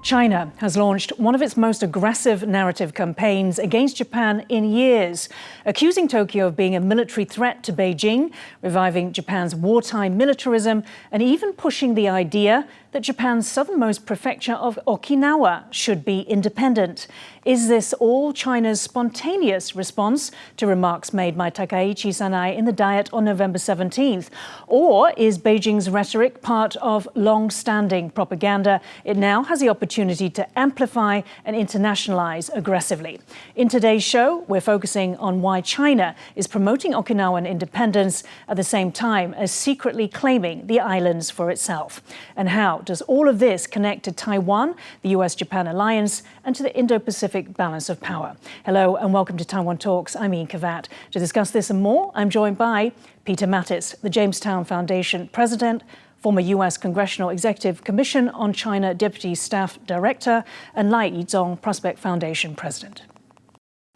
China has launched one of its most aggressive narrative campaigns against Japan in years, accusing Tokyo of being a military threat to Beijing, reviving Japan's wartime militarism, and even pushing the idea that Japan's southernmost prefecture of Okinawa should be independent. Is this all China's spontaneous response to remarks made by Takaichi Sanae in the Diet on November 17th? Or is Beijing's rhetoric part of long-standing propaganda it now has the opportunity to amplify and internationalize aggressively? In today's show, we're focusing on why China is promoting Okinawan independence at the same time as secretly claiming the islands for itself. And how does all of this connect to Taiwan, the US-Japan alliance, and to the Indo-Pacific balance of power? Hello and welcome to Taiwan Talks. I'm Ian Kavat. To discuss this and more, I'm joined by Peter Mattis, the Jamestown Foundation President, former US Congressional Executive Commission on China Deputy Staff Director, and Lai Yizong, Prospect Foundation President.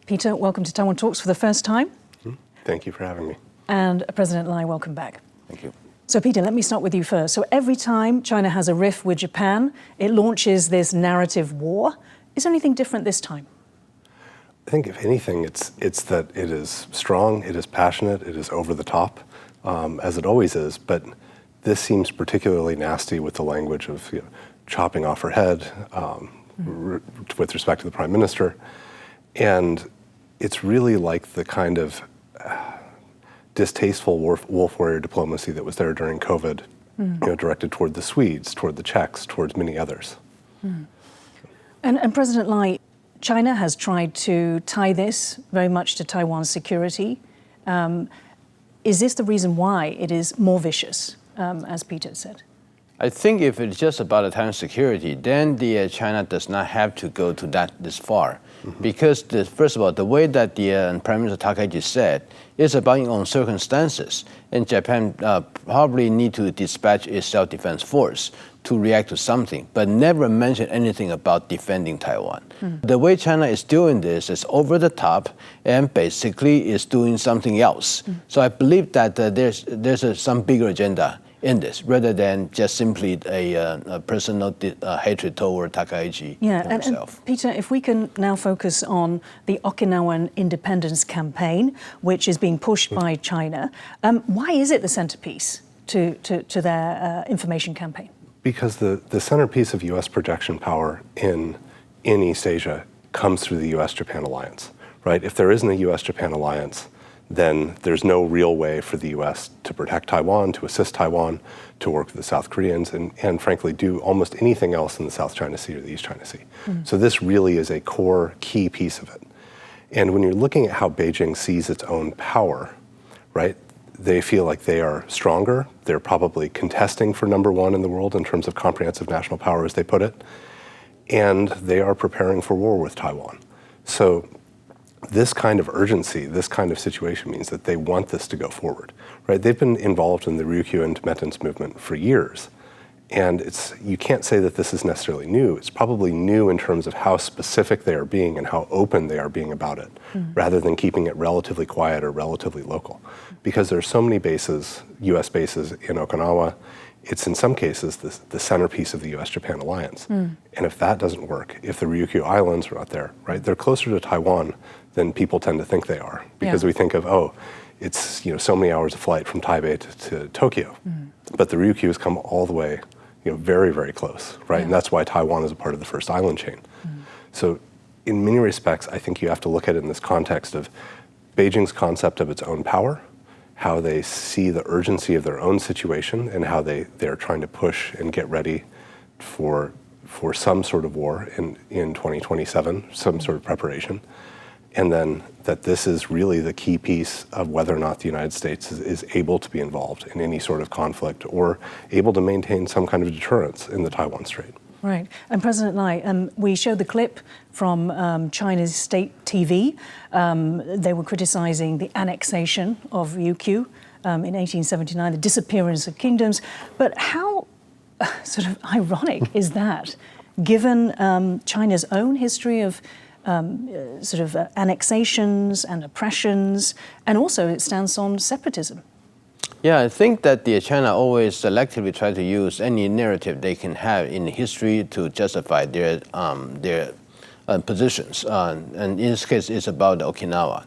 Peter, welcome to Taiwan Talks for the first time. Thank you for having me. And President Lai, welcome back. Thank you. So, Peter, let me start with you first. So every time China has a rift with Japan, it launches this narrative war. Is there anything different this time? I think, if anything, it's that it is strong, it is passionate, it is over the top, as it always is. But this seems particularly nasty with the language of chopping off her head with respect to the Prime Minister. And it's really like the kind of distasteful wolf warrior diplomacy that was there during COVID, directed toward the Swedes, toward the Czechs, towards many others. And President Lai, China has tried to tie this very much to Taiwan's security. Is this the reason why it is more vicious, as Peter said? I think if it's just about Taiwan security, then China does not have to go to this far. Because, first of all, the way that the Prime Minister Takaichi said is about its own circumstances. And Japan probably need to dispatch its self-defense force to react to something, but never mention anything about defending Taiwan. The way China is doing this is over the top and basically is doing something else. So I believe that there's some bigger agenda in this, rather than just simply a personal hatred toward Takaichi himself. And Peter, if we can now focus on the Okinawan independence campaign, which is being pushed by China, why is it the centerpiece to their information campaign? Because the centerpiece of U.S. projection power in East Asia comes through the U.S.-Japan alliance, right? If there isn't a U.S.-Japan alliance, then there's no real way for the U.S. to protect Taiwan, to assist Taiwan, to work with the South Koreans, and frankly, do almost anything else in the South China Sea or the East China Sea. So this really is a core, key piece of it. And when you're looking at how Beijing sees its own power, right, they feel like they are stronger. They're probably contesting for #1 in the world in terms of comprehensive national power, as they put it. And they are preparing for war with Taiwan. So this kind of urgency, this kind of situation means that they want this to go forward, right? They've been involved in the Ryukyu and Tibetans movement for years. And you can't say that this is necessarily new. It's probably new in terms of how specific they are being and how open they are being about it, rather than keeping it relatively quiet or relatively local. Because there are so many bases, US bases in Okinawa, it's in some cases the centerpiece of the US-Japan alliance. And if that doesn't work, if the Ryukyu Islands are out there, right, they're closer to Taiwan than people tend to think they are. Because we think of, it's so many hours of flight from Taipei to Tokyo. But the Ryukyus come all the way, very, very close, right? And that's why Taiwan is a part of the first island chain. So in many respects, I think you have to look at it in this context of Beijing's concept of its own power, how they see the urgency of their own situation, and how they're trying to push and get ready for some sort of war in 2027, some sort of preparation. And then that this is really the key piece of whether or not the United States is able to be involved in any sort of conflict or able to maintain some kind of deterrence in the Taiwan Strait. Right. And President Lai, we showed the clip from China's state TV. They were criticizing the annexation of Ryukyu in 1879, the disappearance of kingdoms. But how sort of ironic is that, given China's own history of sort of annexations and oppressions, and also its stance on separatism? Yeah, I think that China always selectively try to use any narrative they can have in history to justify their positions. And in this case, it's about Okinawa.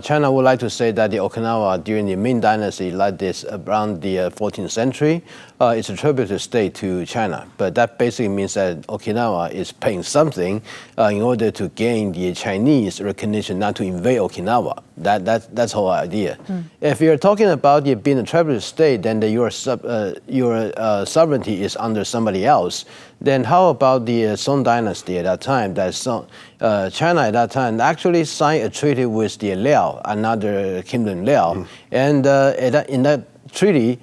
China would like to say that the Okinawa during the Ming Dynasty, like this around the 14th century, is a tributary state to China. But that basically means that Okinawa is paying something in order to gain the Chinese recognition not to invade Okinawa. That's the whole idea. If you're talking about it being a tributary state, then your sovereignty is under somebody else. Then how about the Song Dynasty at that time? China at that time actually signed a treaty with the Liao, another kingdom Liao, and in that treaty,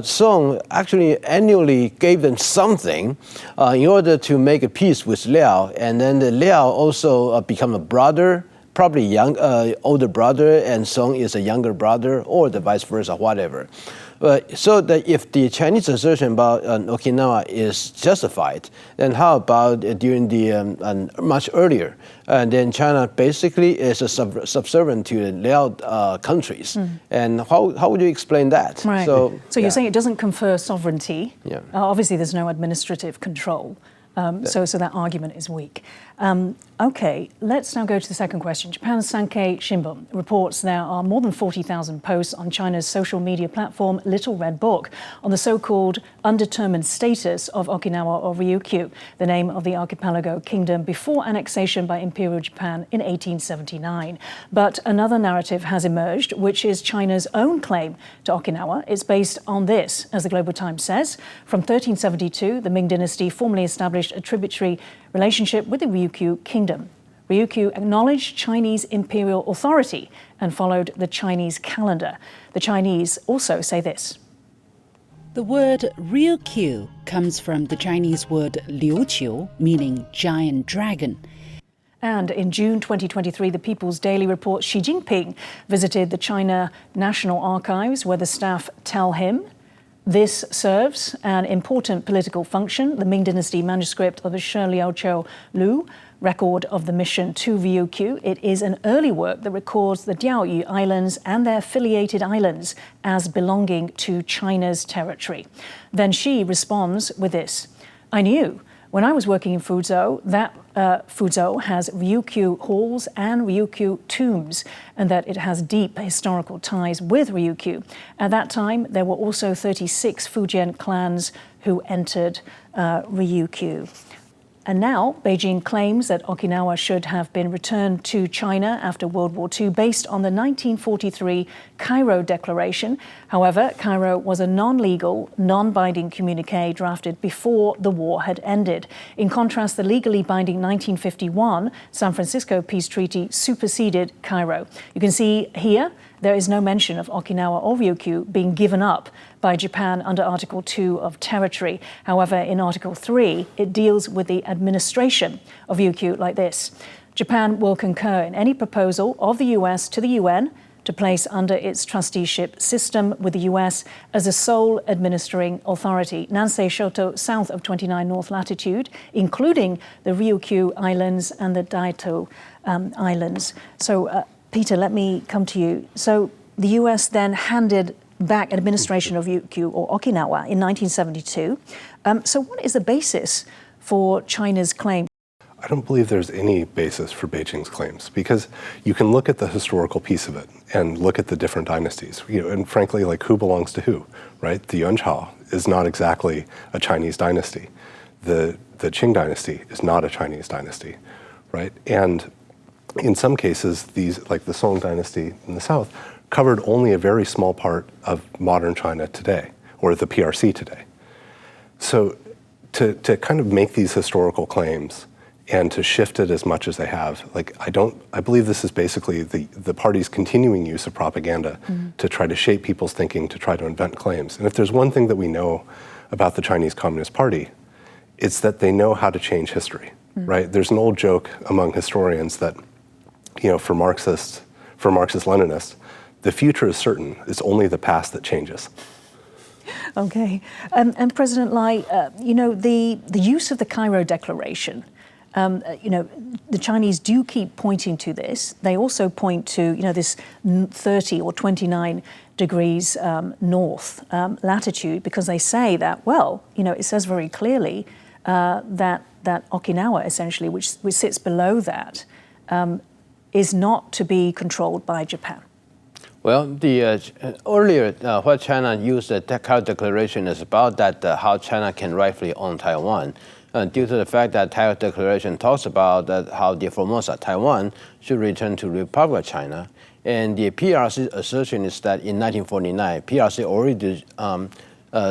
Song actually annually gave them something in order to make a peace with Liao, and then the Liao also become a brother, probably older brother, and Song is a younger brother, or the vice versa, whatever. So that if the Chinese assertion about Okinawa is justified, then how about during the much earlier? And then China basically is a subservient to the Liao countries. And how would you explain that? Right. So you're saying it doesn't confer sovereignty. Yeah. Obviously, there's no administrative control. So that argument is weak. Okay, let's now go to the second question. Japan's Sankei Shimbun reports there are more than 40,000 posts on China's social media platform Little Red Book on the so-called undetermined status of Okinawa or Ryukyu, the name of the archipelago kingdom before annexation by Imperial Japan in 1879. But another narrative has emerged, which is China's own claim to Okinawa. It's based on this, as the Global Times says. From 1372, the Ming Dynasty formally established a tributary relationship with the Ryukyu kingdom. Ryukyu acknowledged Chinese imperial authority and followed the Chinese calendar. The Chinese also say this. The word Ryukyu comes from the Chinese word liuqiu, meaning giant dragon. And in June 2023, the People's Daily reports Xi Jinping visited the China National Archives, where the staff tell him this serves an important political function. The Ming Dynasty manuscript of the Shi Liaoqiu Lu record of the mission to Ryukyu. It is an early work that records the Diaoyu Islands and their affiliated islands as belonging to China's territory. Then Xi responds with this. I knew when I was working in Fuzhou that Fuzhou has Ryukyu halls and Ryukyu tombs, and that it has deep historical ties with Ryukyu. At that time, there were also 36 Fujian clans who entered Ryukyu. And now, Beijing claims that Okinawa should have been returned to China after World War II based on the 1943 Cairo Declaration. However, Cairo was a non-legal, non-binding communique drafted before the war had ended. In contrast, the legally binding 1951 San Francisco Peace Treaty superseded Cairo. You can see here, there is no mention of Okinawa or Ryukyu being given up by Japan under Article 2 of territory. However, in Article 3, it deals with the administration of Ryukyu like this. Japan will concur in any proposal of the US to the UN to place under its trusteeship system with the US as a sole administering authority. Nansei Shoto, south of 29 North latitude, including the Ryukyu Islands and the Daito Islands. So, Peter, let me come to you. So the US then handed back administration of Ryukyu or Okinawa in 1972. So what is the basis for China's claim? I don't believe there's any basis for Beijing's claims, because you can look at the historical piece of it and look at the different dynasties, and frankly, like who belongs to who, right? The Yuanchao is not exactly a Chinese dynasty. The Qing dynasty is not a Chinese dynasty, right? And in some cases, these, like the Song dynasty in the south, covered only a very small part of modern China today, or the PRC today. So to kind of make these historical claims and to shift it as much as they have, I believe this is basically the party's continuing use of propaganda to try to shape people's thinking, to try to invent claims. And if there's one thing that we know about the Chinese Communist Party, it's that they know how to change history, right? There's an old joke among historians that, for Marxist-Leninists, the future is certain. It's only the past that changes. Okay. And President Lai, the use of the Cairo Declaration the Chinese do keep pointing to this. They also point to, this 30 or 29 degrees north latitude, because they say that, it says very clearly that Okinawa, essentially, which sits below that, is not to be controlled by Japan. Well, the earlier, what China used the Taiwan Declaration is about that how China can rightfully own Taiwan. Due to the fact that Taiwan Declaration talks about that how the Formosa, Taiwan, should return to Republic of China. And the PRC assertion is that in 1949, PRC already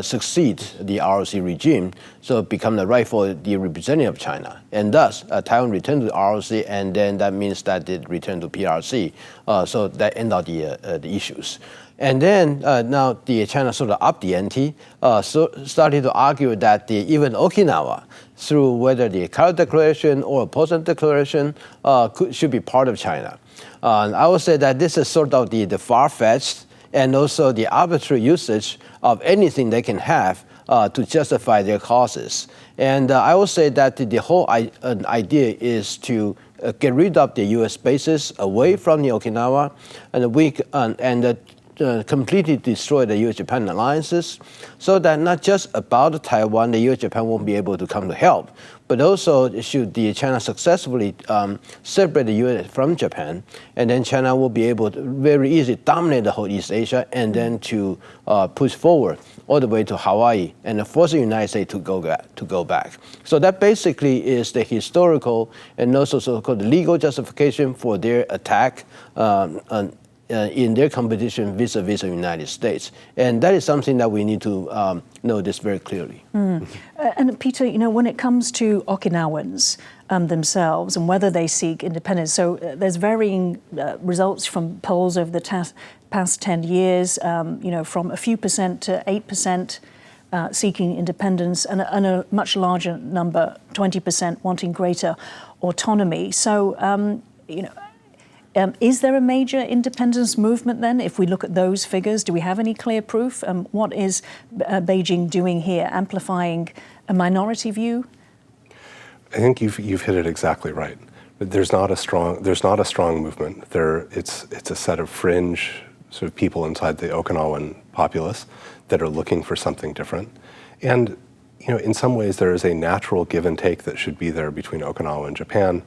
succeeds the ROC regime, so become the rightful the representative of China. And thus, Taiwan returned to the ROC, and then that means that it returned to PRC. So that ended the issues. And then now the China sort of upped the ante, started to argue that even Okinawa, through whether the Kyoto Declaration or Potsdam Declaration, should be part of China. And I would say that this is sort of the far-fetched and also the arbitrary usage of anything they can have to justify their causes. And I would say that the whole idea is to get rid of the U.S. bases away from the Okinawa, and completely destroy the U.S.-Japan alliances, so that not just about Taiwan, the U.S.-Japan won't be able to come to help, but also should the China successfully separate the U.S. from Japan, and then China will be able to very easily dominate the whole East Asia, and then to push forward all the way to Hawaii and force the United States to go back. So that basically is the historical and also so-called legal justification for their attack in their competition vis-a-vis the United States. And that is something that we need to know this very clearly. And Peter, when it comes to Okinawans themselves and whether they seek independence, so there's varying results from polls over the past 10 years, from a few percent to 8% seeking independence, and a much larger number, 20%, wanting greater autonomy. So, is there a major independence movement then? If we look at those figures, do we have any clear proof? What is Beijing doing here? Amplifying a minority view? I think you've hit it exactly right. There's not a strong movement. It's a set of fringe sort of people inside the Okinawan populace that are looking for something different. And in some ways there is a natural give and take that should be there between Okinawa and Japan,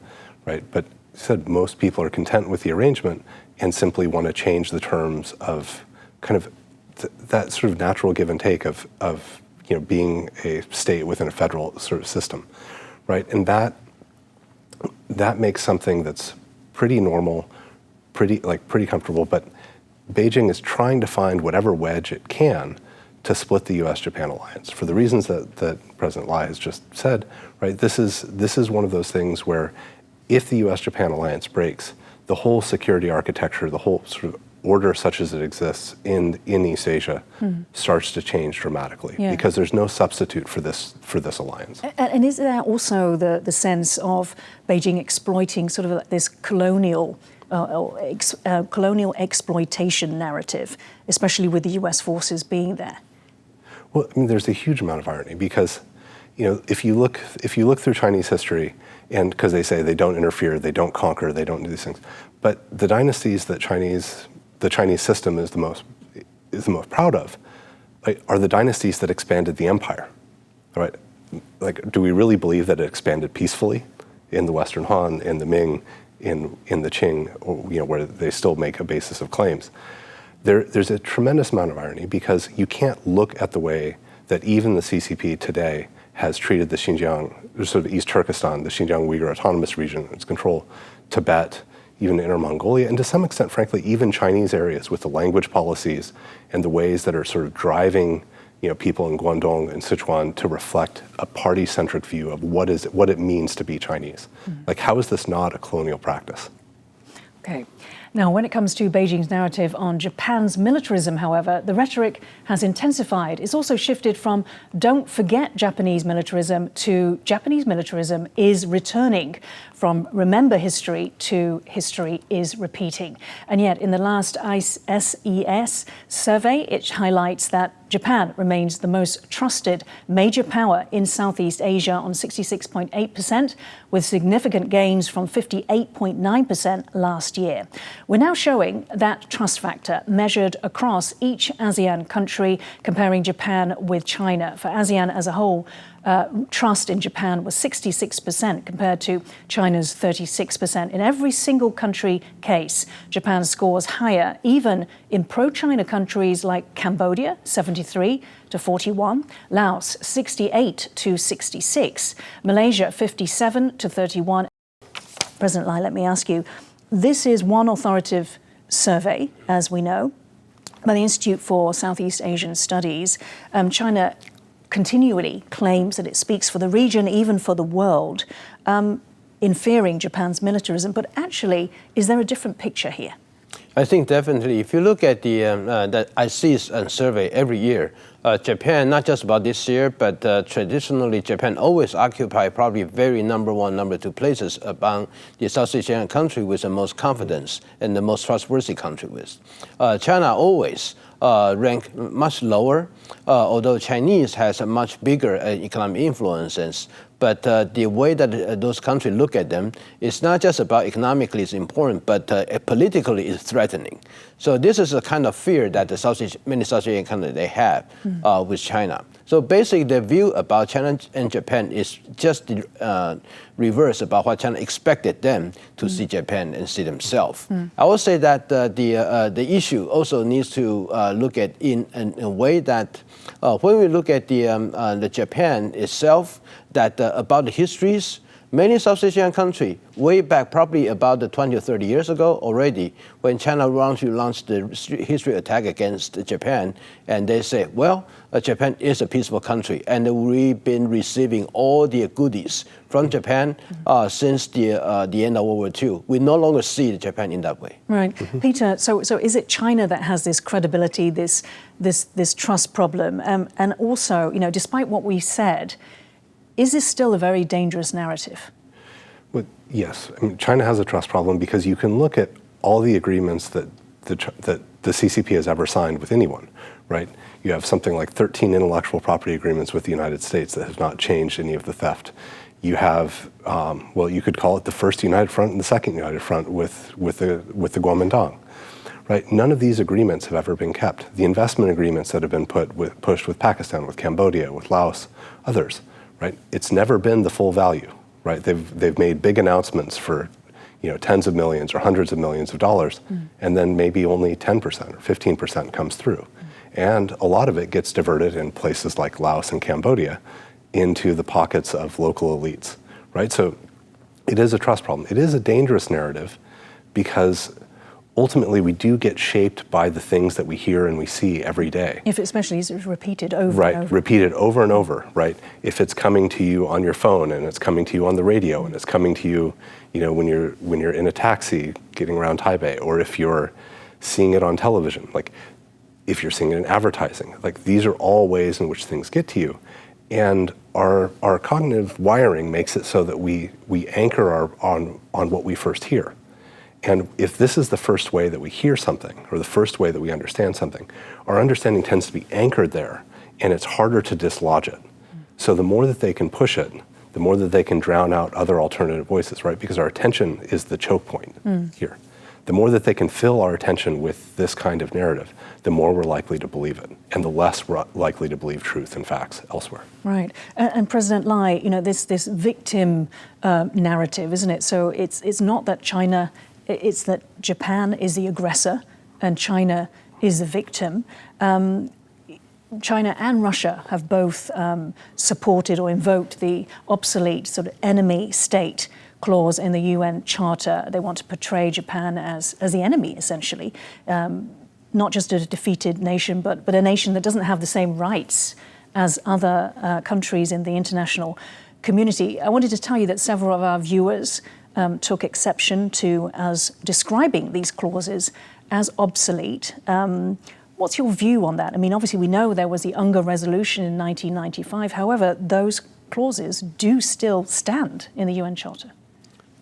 right? But said most people are content with the arrangement and simply want to change the terms of kind of that sort of natural give and take of being a state within a federal sort of system, right? And that makes something that's pretty normal, pretty comfortable. But Beijing is trying to find whatever wedge it can to split the U.S.-Japan alliance for the reasons that President Lai has just said, right? This is one of those things where if the U.S.-Japan alliance breaks, the whole security architecture, the whole sort of order such as it exists in East Asia starts to change dramatically because there's no substitute for this alliance. And is there also the sense of Beijing exploiting sort of like this colonial exploitation narrative, especially with the U.S. forces being there? Well, I mean, there's a huge amount of irony because, if you look through Chinese history, and because they say they don't interfere, they don't conquer, they don't do these things, but the dynasties that the Chinese system is the most proud of, are the dynasties that expanded the empire, right? Like, do we really believe that it expanded peacefully in the Western Han, in the Ming, in the Qing, or, where they still make a basis of claims? There's a tremendous amount of irony because you can't look at the way that even the CCP today has treated the Xinjiang, sort of East Turkestan, the Xinjiang Uyghur Autonomous Region, its control, Tibet, even Inner Mongolia, and to some extent, frankly, even Chinese areas with the language policies and the ways that are sort of driving, people in Guangdong and Sichuan to reflect a party-centric view of what it means to be Chinese. Like, how is this not a colonial practice? Okay. Now, when it comes to Beijing's narrative on Japan's militarism, however, the rhetoric has intensified. It's also shifted from "don't forget Japanese militarism" to "Japanese militarism is returning," from "remember history" to "history is repeating." And yet, in the last SES survey, it highlights that Japan remains the most trusted major power in Southeast Asia on 66.8%, with significant gains from 58.9% last year. We're now showing that trust factor measured across each ASEAN country, comparing Japan with China. For ASEAN as a whole, trust in Japan was 66% compared to China's 36%. In every single country case, Japan scores higher, even in pro-China countries like Cambodia, 73 to 41, Laos, 68 to 66, Malaysia, 57 to 31. President Lai, let me ask you, this is one authoritative survey, as we know, by the Institute for Southeast Asian Studies. China continually claims that it speaks for the region, even for the world, in fearing Japan's militarism. But actually, is there a different picture here? I think definitely. If you look at the IC's survey every year, Japan, not just about this year, but traditionally Japan always occupy probably very number one, number two places among the Southeast Asian country with the most confidence and the most trustworthy country with. China always rank much lower, although Chinese has a much bigger economic influences. But the way that those countries look at them is not just about economically is important, but politically is threatening. So this is a kind of fear that many South Asian countries they have with China. So basically, the view about China and Japan is just the reverse about what China expected them to see Japan and see themselves. I would say that the issue also needs to look at in a way that when we look at the Japan itself, that about the histories, many South Asian countries, way back probably about 20 or 30 years ago already, when China launched the history attack against Japan, and they say, well, Japan is a peaceful country, and we've been receiving all the goodies from Japan since the end of World War II. We no longer see Japan in that way. Right. Peter, so is it China that has this credibility, this trust problem? And also, you know, despite what we said, is this still a very dangerous narrative? Well, yes. I mean, China has a trust problem because you can look at all the agreements that the CCP has ever signed with anyone, right? You have something like 13 intellectual property agreements with the United States that have not changed any of the theft. You have, well, you could call it the first United Front and the second United Front with the Kuomintang, right? None of these agreements have ever been kept. The investment agreements that have been pushed with Pakistan, with Cambodia, with Laos, others, right? It's never been the full value, right? They've made big announcements for, you know, tens of millions or hundreds of millions of dollars, and then maybe only 10% or 15% comes through. And a lot of it gets diverted in places like Laos and Cambodia into the pockets of local elites, right? So it is a trust problem. It is a dangerous narrative because ultimately we do get shaped by the things that we hear and we see every day. If especially it's repeated over right, and over. Repeated over and over, right? If it's coming to you on your phone and it's coming to you on the radio and it's coming to you, you know, when you're in a taxi getting around Taipei, or if you're seeing it on television, like if you're seeing it in advertising, like these are all ways in which things get to you. And our cognitive wiring makes it so that we anchor on what we first hear. And if this is the first way that we hear something, or the first way that we understand something, our understanding tends to be anchored there, and it's harder to dislodge it. So the more that they can push it, the more that they can drown out other alternative voices, right? Because our attention is the choke point here. The more that they can fill our attention with this kind of narrative, the more we're likely to believe it, and the less we're likely to believe truth and facts elsewhere. Right. And President Lai, you know, this victim narrative, isn't it? So it's not that China, it's that Japan is the aggressor and China is the victim. China and Russia have both supported or invoked the obsolete sort of enemy state clause in the UN Charter. They want to portray Japan as the enemy, essentially, not just a defeated nation, but a nation that doesn't have the same rights as other countries in the international community. I wanted to tell you that several of our viewers took exception to as describing these clauses as obsolete. What's your view on that? I mean, obviously we know there was the UNGA resolution in 1995. However, those clauses do still stand in the UN Charter.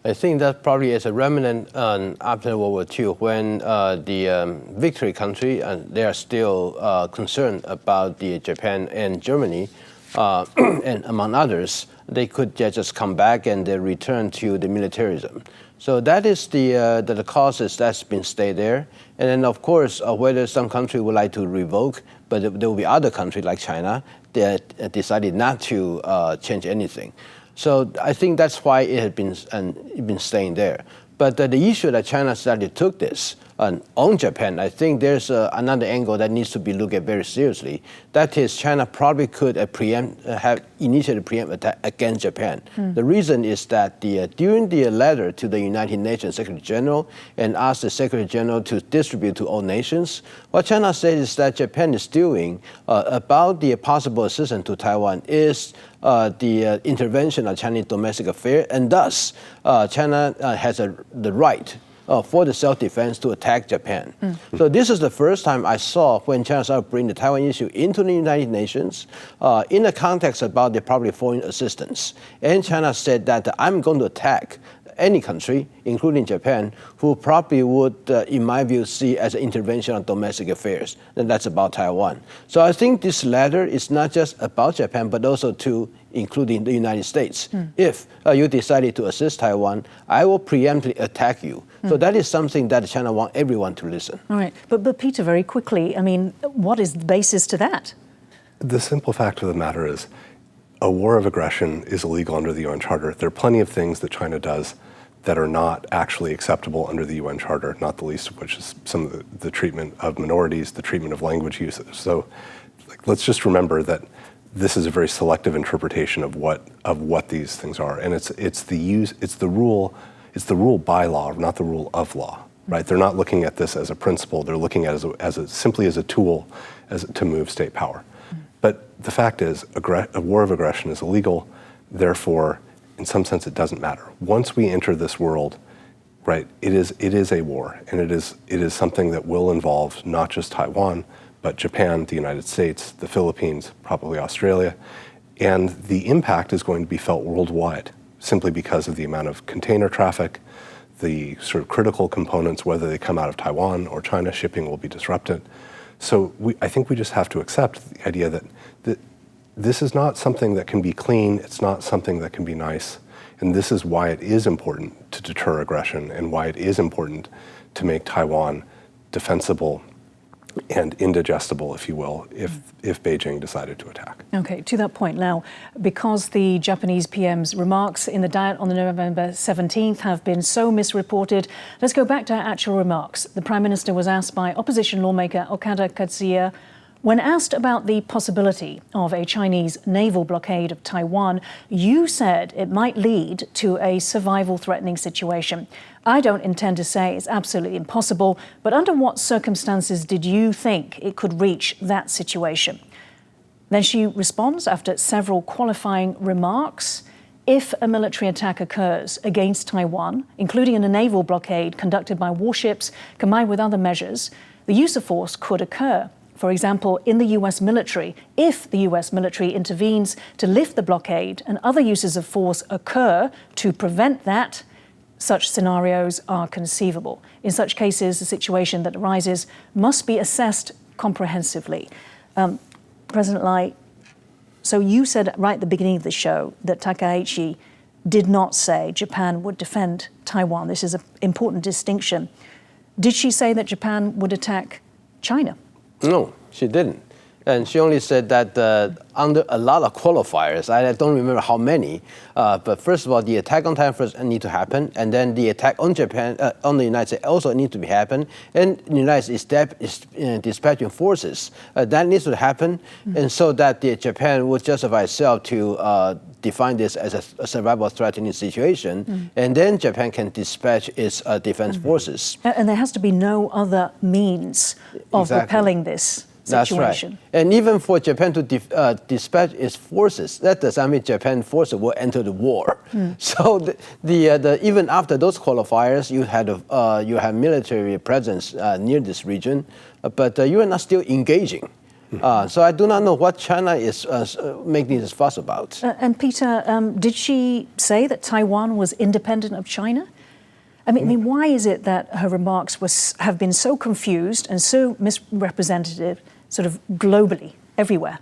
I think that probably is a remnant after World War II when the victory country, and they are still concerned about the Japan and Germany, and among others, they could just come back and they return to the militarism. So that is the causes that's been stayed there. And then, of course, whether some country would like to revoke, but there will be other countries like China that decided not to change anything. So I think that's why it had been staying there. But the issue that China suddenly took this on Japan, I think there's another angle that needs to be looked at very seriously. That is, China probably could have initiated a preempt attack against Japan. The reason is that during the letter to the United Nations Secretary General and asked the Secretary General to distribute to all nations, what China said is that Japan is doing about the possible assistance to Taiwan is the intervention of Chinese domestic affairs, and thus China has the right for the self-defense to attack Japan. So this is the first time I saw when China started bringing the Taiwan issue into the United Nations in the context about the probably foreign assistance. And China said that I'm going to attack any country, including Japan, who probably would, in my view, see as an intervention on domestic affairs. And that's about Taiwan. So I think this letter is not just about Japan, but also to including the United States. If you decided to assist Taiwan, I will preemptively attack you. So that is something that China wants everyone to listen. All right. But Peter, very quickly, I mean, what is the basis to that? The simple fact of the matter is a war of aggression is illegal under the UN Charter. There are plenty of things that China does that are not actually acceptable under the UN Charter, not the least of which is some of the treatment of minorities, the treatment of language use. So let's just remember that this is a very selective interpretation of what these things are. And it's the rule by law, not the rule of law, right? They're not looking at this as a principle. They're looking at it simply as a tool to move state power. But the fact is, a war of aggression is illegal. Therefore, in some sense, it doesn't matter. Once we enter this world, right, it is a war, and it is something that will involve not just Taiwan, but Japan, the United States, the Philippines, probably Australia, and the impact is going to be felt worldwide, simply because of the amount of container traffic, the sort of critical components, whether they come out of Taiwan or China, shipping will be disrupted. So I think we just have to accept the idea that this is not something that can be clean, it's not something that can be nice, and this is why it is important to deter aggression and why it is important to make Taiwan defensible and indigestible, if you will, if Beijing decided to attack. Okay, to that point now, because the Japanese PM's remarks in the Diet on the November 17th have been so misreported, let's go back to our actual remarks. The Prime Minister was asked by opposition lawmaker Okada Katsuya, when asked about the possibility of a Chinese naval blockade of Taiwan, you said it might lead to a survival-threatening situation. I don't intend to say it's absolutely impossible, but under what circumstances did you think it could reach that situation? Then she responds after several qualifying remarks. If a military attack occurs against Taiwan, including in a naval blockade conducted by warships combined with other measures, the use of force could occur. For example, in the US military, if the US military intervenes to lift the blockade and other uses of force occur to prevent that, such scenarios are conceivable. In such cases, the situation that arises must be assessed comprehensively. President Lai, so you said right at the beginning of the show that Takaichi did not say Japan would defend Taiwan. This is an important distinction. Did she say that Japan would attack China? No, she didn't. And she only said that under a lot of qualifiers, I don't remember how many, but first of all, the attack on Taiwan first need to happen, and then the attack on Japan, on the United States also need to be happen, and the United States is dispatching forces. That needs to happen, and so that Japan would justify itself to define this as a survival-threatening situation, and then Japan can dispatch its defense forces. And there has to be no other means of repelling this. situation. That's right. And even for Japan to dispatch its forces, that does not mean Japan forces will enter the war. So even after those qualifiers, you have military presence near this region, but you are not still engaging. So I do not know what China is making this fuss about. And Peter, did she say that Taiwan was independent of China? I mean, why is it that her remarks have been so confused and so misrepresentative, sort of globally, everywhere?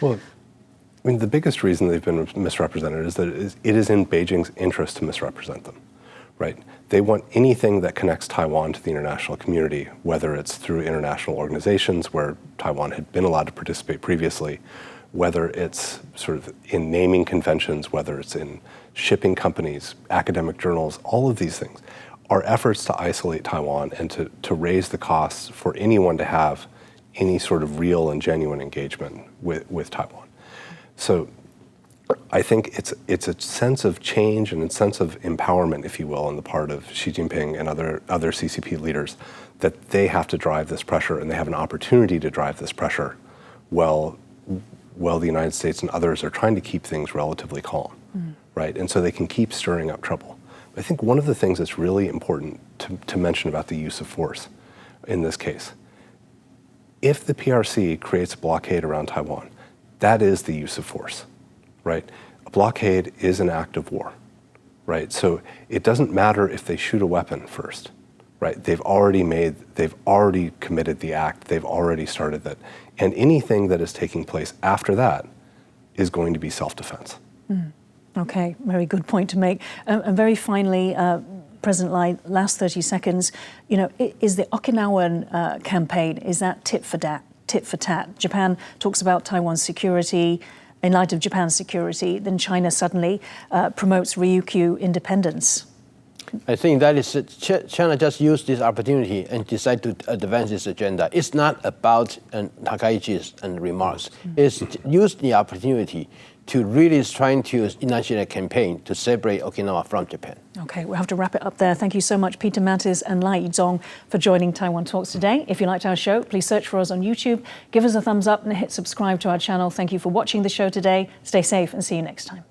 Well, I mean, the biggest reason they've been misrepresented is that it is in Beijing's interest to misrepresent them, right? They want anything that connects Taiwan to the international community, whether it's through international organizations where Taiwan had been allowed to participate previously, whether it's sort of in naming conventions, whether it's in shipping companies, academic journals, all of these things are efforts to isolate Taiwan and to raise the costs for anyone to have any sort of real and genuine engagement with Taiwan. So I think it's a sense of change and a sense of empowerment, if you will, on the part of Xi Jinping and other CCP leaders, that they have to drive this pressure and they have an opportunity to drive this pressure while the United States and others are trying to keep things relatively calm, right? And so they can keep stirring up trouble. I think one of the things that's really important to mention about the use of force in this case, if the PRC creates a blockade around Taiwan, that is the use of force, right? A blockade is an act of war, right? So it doesn't matter if they shoot a weapon first, right? They've already committed the act, they've already started that. And anything that is taking place after that is going to be self-defense. Okay, very good point to make. And very finally, President Lai, last 30 seconds, you know, is the Okinawan campaign, is that tit for tat? Japan talks about Taiwan's security. In light of Japan's security, then China suddenly promotes Ryukyu independence. I think that is China just used this opportunity and decided to advance this agenda. It's not about Takaichi's remarks. It's used the opportunity to really trying to initiate a campaign to separate Okinawa from Japan. Okay, we'll have to wrap it up there. Thank you so much, Peter Mattis and Lai Yizhong, for joining Taiwan Talks today. If you liked our show, please search for us on YouTube, give us a thumbs up and hit subscribe to our channel. Thank you for watching the show today. Stay safe and see you next time.